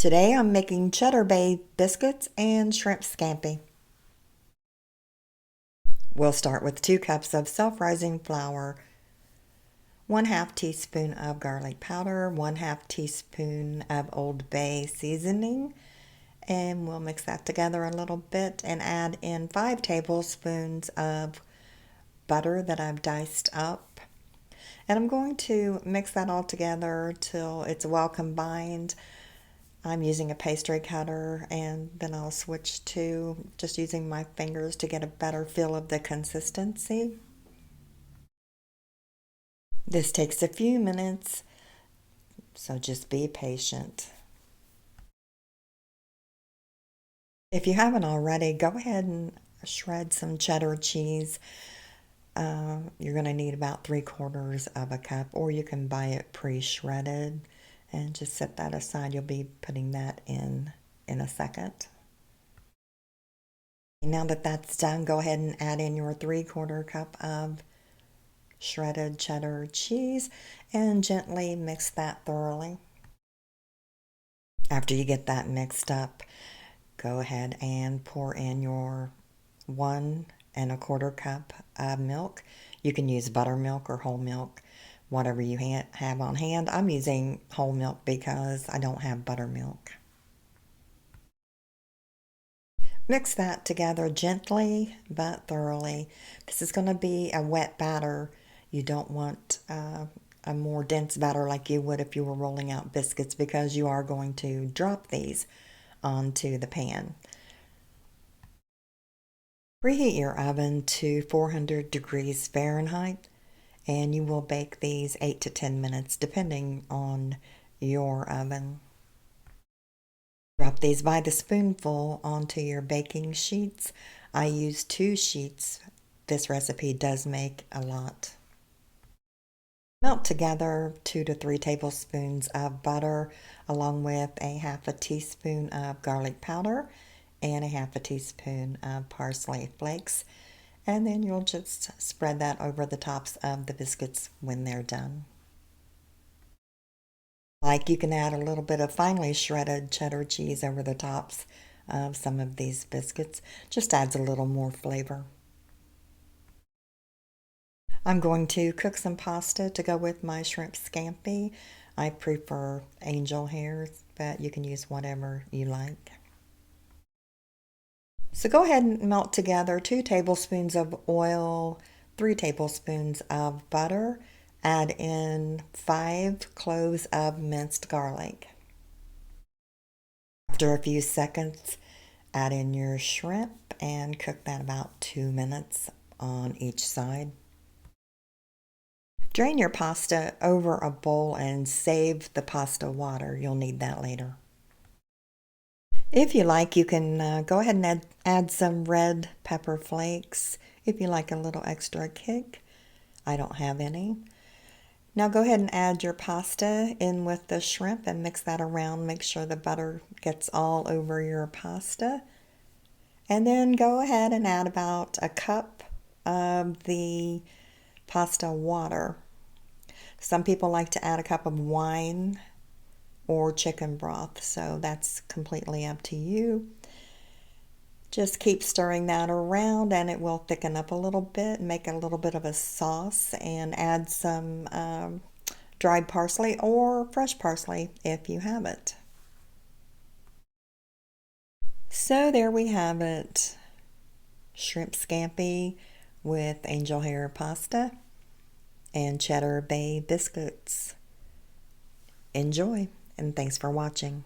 Today I'm making Cheddar Bay Biscuits and shrimp scampi. We'll start with 2 cups of self-rising flour, 1/2 teaspoon of garlic powder, 1/2 teaspoon of Old Bay seasoning, and we'll mix that together a little bit and add in 5 tablespoons of butter that I've diced up. And I'm going to mix that all together till it's well combined. I'm using a pastry cutter, and then I'll switch to just using my fingers to get a better feel of the consistency. This takes a few minutes, so just be patient. If you haven't already, go ahead and shred some cheddar cheese. You're going to need about 3/4 of a cup, or you can buy it pre-shredded and just set that aside. You'll be putting that in a second. Now that that's done, go ahead and add in your 3/4 cup of shredded cheddar cheese and gently mix that thoroughly. After you get that mixed up, go ahead and pour in your 1 1/4 cup of milk. You can use buttermilk or whole milk, whatever you have on hand. I'm using whole milk because I don't have buttermilk. Mix that together gently but thoroughly. This is going to be a wet batter. You don't want a more dense batter like you would if you were rolling out biscuits, because you are going to drop these onto the pan. Preheat your oven to 400 degrees Fahrenheit, and you will bake these 8 to 10 minutes depending on your oven. Drop these by the spoonful onto your baking sheets. I use 2 sheets. This recipe does make a lot. Melt together 2 to 3 tablespoons of butter along with a 1/2 teaspoon of garlic powder and a 1/2 teaspoon of parsley flakes, and then you'll just spread that over the tops of the biscuits when they're done. Like, you can add a little bit of finely shredded cheddar cheese over the tops of some of these biscuits. Just adds a little more flavor. I'm going to cook some pasta to go with my shrimp scampi. I prefer angel hairs, but you can use whatever you like. So go ahead and melt together 2 tablespoons of oil, 3 tablespoons of butter. Add in 5 cloves of minced garlic. After a few seconds, add in your shrimp and cook that about 2 minutes on each side. Drain your pasta over a bowl and save the pasta water. You'll need that later. If you like, you can go ahead and add some red pepper flakes if you like a little extra kick. I don't have any. Now go ahead and add your pasta in with the shrimp and mix that around. Make sure the butter gets all over your pasta. And then go ahead and add about a cup of the pasta water. Some people like to add a cup of wine or chicken broth, so that's completely up to you. Just keep stirring that around and it will thicken up a little bit, make a little bit of a sauce, and add some dried parsley or fresh parsley if you have it. So there we have it. Shrimp scampi with angel hair pasta and Cheddar Bay biscuits. Enjoy, and thanks for watching.